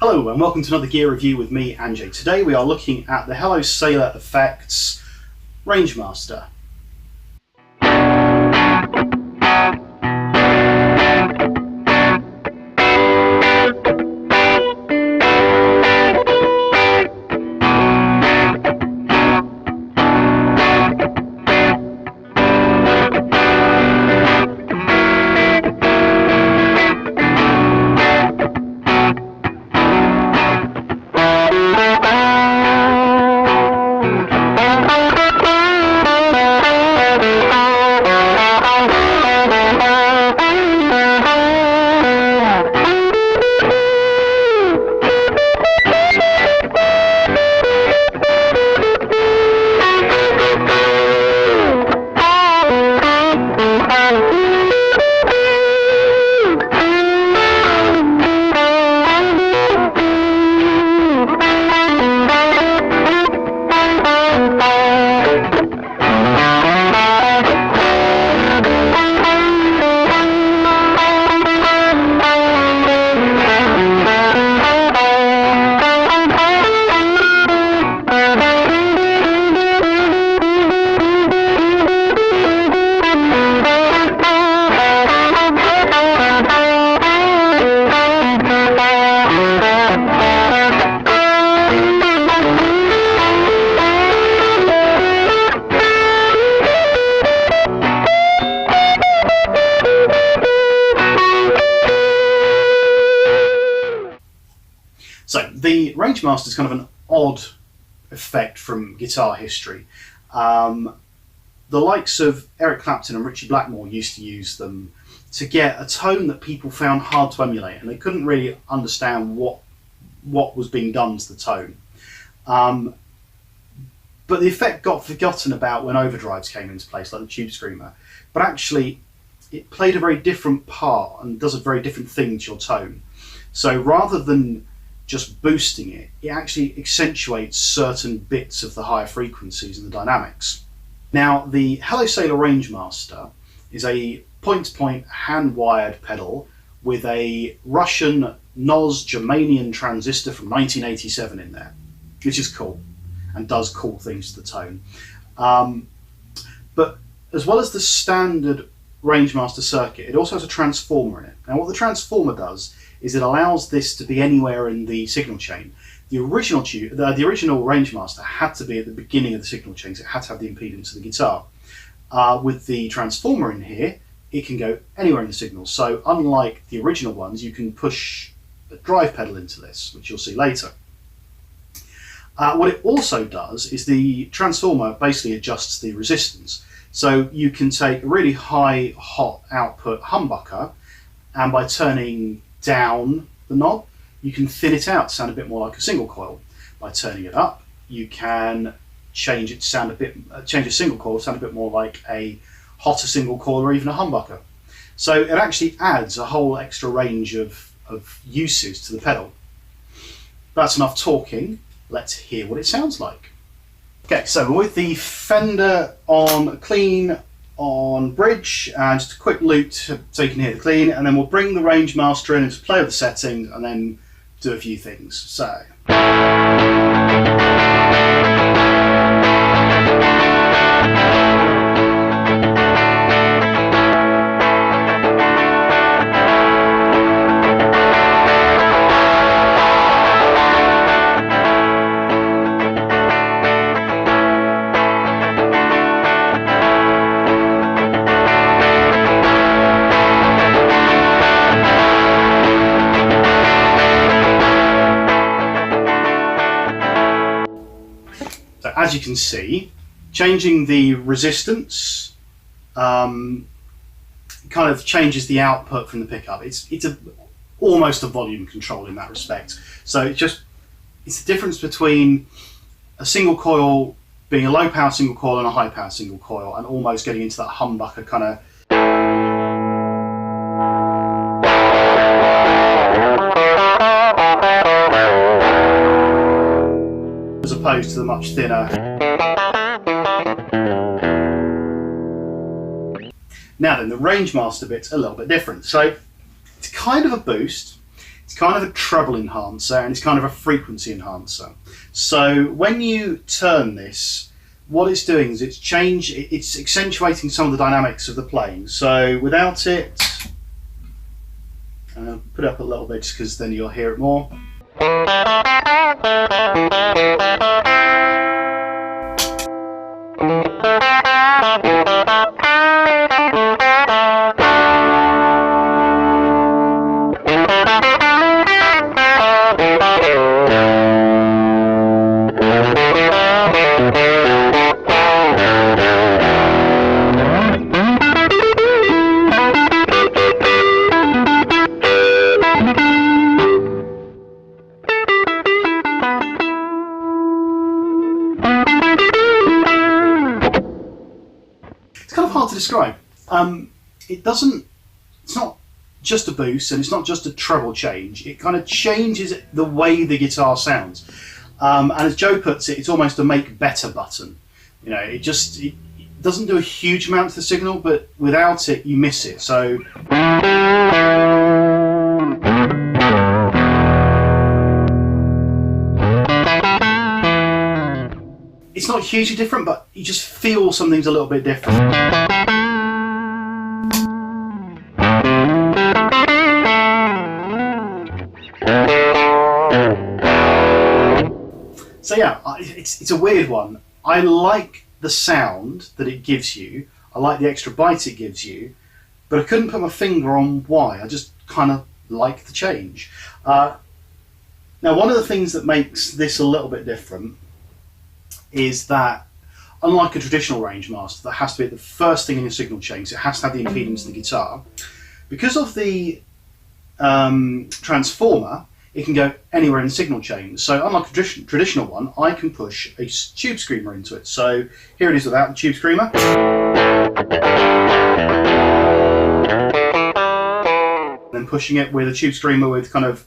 Hello and welcome to another gear review with me, Anjay. Today we are looking at the Hello Sailor Effects Rangemaster. So the Rangemaster is kind of an odd effect from guitar history. The likes of Eric Clapton and Richie Blackmore used to use them to get a tone that people found hard to emulate, and they couldn't really understand what was being done to the tone. But the effect got forgotten about when overdrives came into place, like the Tube Screamer. But actually, it played a very different part and does a very different thing to your tone. So rather than just boosting it, it actually accentuates certain bits of the higher frequencies and the dynamics. Now, the Hello Sailor Rangemaster is a point-to-point hand-wired pedal with a Russian NOS Germanium transistor from 1987 in there, which is cool and does cool things to the tone. But as well as the standard Rangemaster circuit, it also has a transformer in it. Now, what the transformer does is it allows this to be anywhere in the signal chain. The original Rangemaster had to be at the beginning of the signal chain, so it had to have the impedance of the guitar. With the transformer in here, it can go anywhere in the signal. So unlike the original ones, you can push a drive pedal into this, which you'll see later. What it also does is the transformer basically adjusts the resistance. So you can take a really high, hot output humbucker, and by turning down the knob, you can thin it out to sound a bit more like a single coil. By turning it up, you can change it to sound change a single coil to sound a bit more like a hotter single coil or even a humbucker. So it actually adds a whole extra range of uses to the pedal. That's enough talking. Let's hear what it sounds like. Okay, so with the Fender on clean on bridge, and just a quick loop so you can hear the clean, and then we'll bring the Rangemaster in and just play with the settings and then do a few things. So. So as you can see, changing the resistance kind of changes the output from the pickup. It's almost a volume control in that respect. So it's the difference between a single coil being a low power single coil and a high power single coil, and almost getting into that humbucker kind of as opposed to the much thinner. Now then, the Rangemaster bit's a little bit different. So it's kind of a boost. It's kind of a treble enhancer and it's kind of a frequency enhancer. So when you turn this, what it's doing is it's accentuating some of the dynamics of the playing. So without it, I'll put it up a little bit just because then you'll hear it more. Hard to describe. It's not just a boost and it's not just a treble change. It kind of changes the way the guitar sounds. And as Joe puts it, it's almost a make better button. You know, it doesn't do a huge amount to the signal, but without it, you miss it. So. It's not hugely different, but you just feel something's a little bit different. So yeah, it's a weird one. I like the sound that it gives you. I like the extra bite it gives you, but I couldn't put my finger on why. I just kind of like the change. Now, one of the things that makes this a little bit different is that, unlike a traditional range master that has to be at the first thing in your signal chain, so it has to have the impedance of the guitar, because of the transformer, it can go anywhere in the signal chain. So unlike a traditional one, I can push a tube screamer into it. So here it is without the tube screamer. Then pushing it with a tube screamer with kind of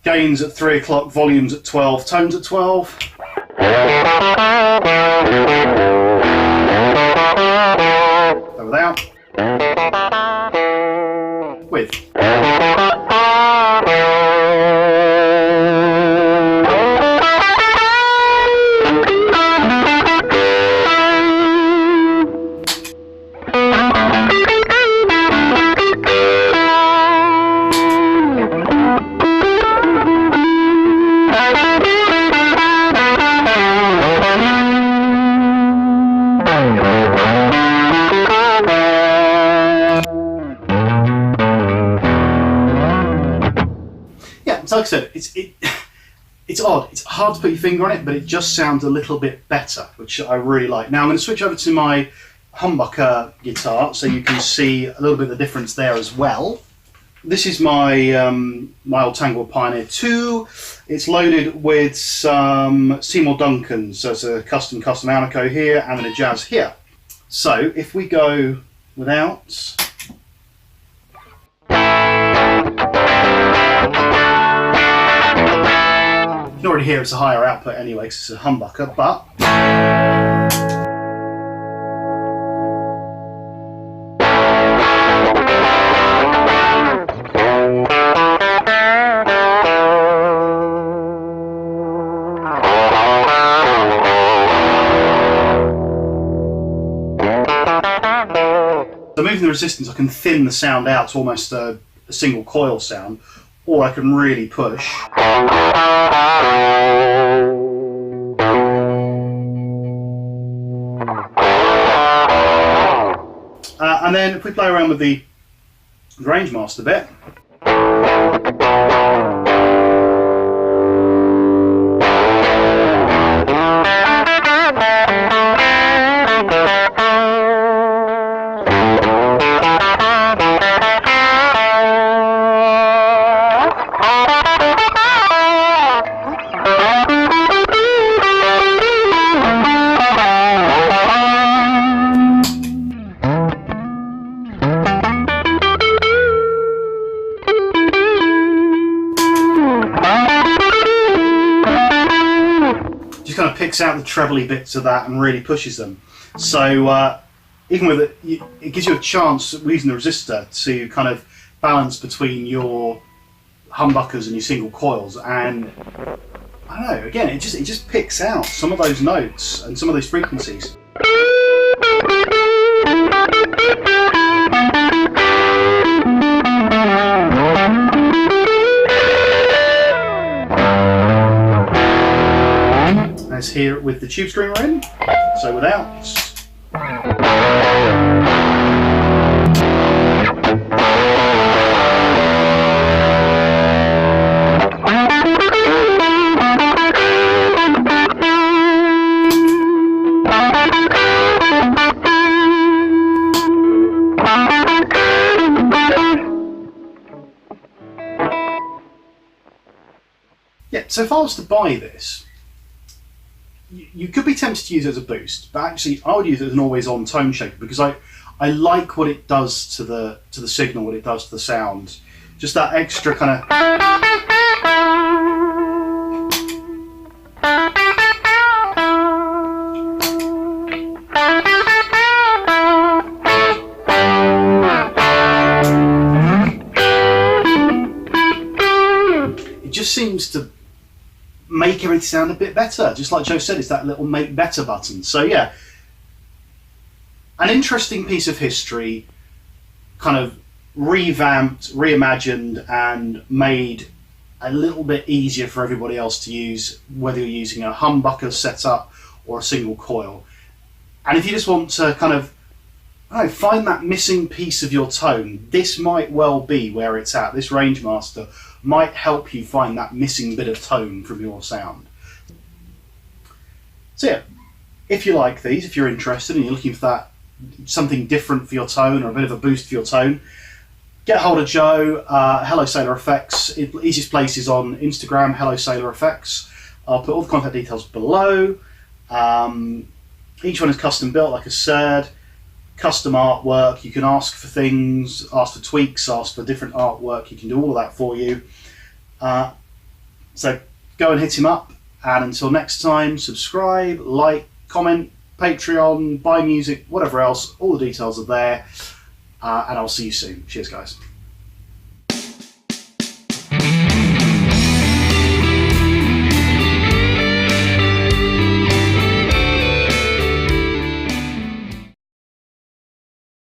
gains at 3 o'clock, volumes at 12, tones at 12. So without. With. So like I said, it's odd. It's hard to put your finger on it, but it just sounds a little bit better, which I really like. Now I'm going to switch over to my humbucker guitar so you can see a little bit of the difference there as well. This is my my old Tangle Pioneer 2. It's loaded with some Seymour Duncans, so it's a custom Alnico here and then a Jazz here. So if we go without. You can already hear it's a higher output anyway because it's a humbucker, but so moving the resistance, I can thin the sound out to almost a single coil sound, or I can really push. And then if we play around with the range master bit, kind of picks out the trebly bits of that and really pushes them. So even with it, it gives you a chance using the resistor to kind of balance between your humbuckers and your single coils, and I don't know, again, it just picks out some of those notes and some of those frequencies. Let's hear it with the tube screamer in, so without. Yeah, so if I was to buy this, you could be tempted to use it as a boost, but actually I would use it as an always-on tone shaper, because I like what it does to the signal, what it does to the sound. Just that extra kind of. It just seems to make everything sound a bit better. Just like Joe said, it's that little make better button. So yeah, an interesting piece of history, kind of revamped, reimagined, and made a little bit easier for everybody else to use, whether you're using a humbucker setup or a single coil. And if you just want to kind of, I don't know, find that missing piece of your tone, this might well be where it's at. This Rangemaster might help you find that missing bit of tone from your sound. So yeah, if you like these, if you're interested and you're looking for that something different for your tone or a bit of a boost for your tone, get hold of Joe, Hello Sailor Effects. The easiest place is on Instagram, Hello Sailor Effects. I'll put all the contact details below. Each one is custom built, like I said. Custom artwork, you can ask for things, ask for tweaks, ask for different artwork, he can do all of that for you. So go and hit him up, and until next time, subscribe, like, comment, Patreon, buy music, whatever else, all the details are there, and I'll see you soon. Cheers guys.